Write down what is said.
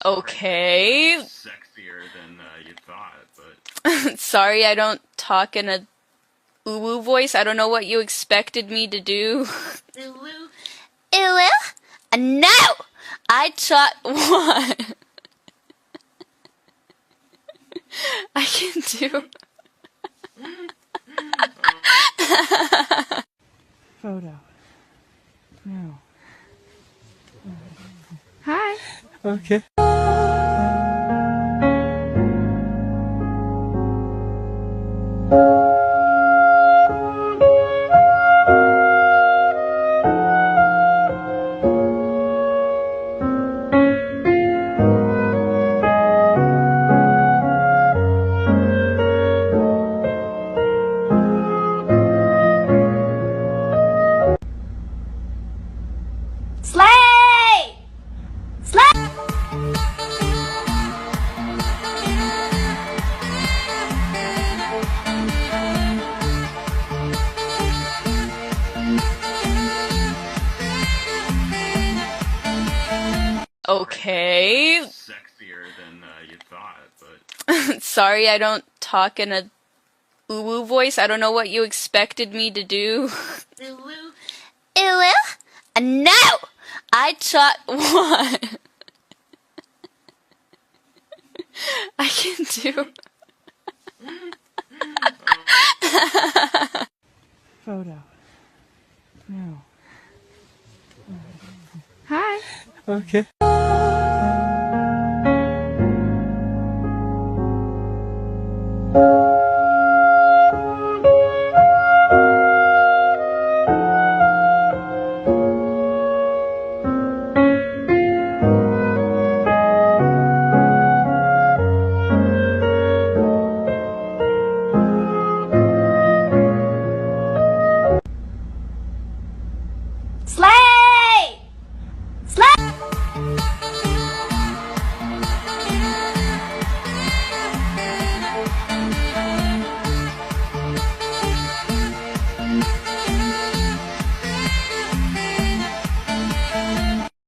Okay. Sexier than you thought, but Sorry, I don't talk in a uwu voice. I don't know what you expected me to do. Uwu. Uwu? No! I taught what? I can do. Photo. No. Hi. Okay. Slay! Slay! Okay. Sexier than you thought, but Sorry, I don't talk in a uwu voice. I don't know what you expected me to do. Uwu. Uwu? No! I taught what? I can do. Photo. No. Hi. Okay.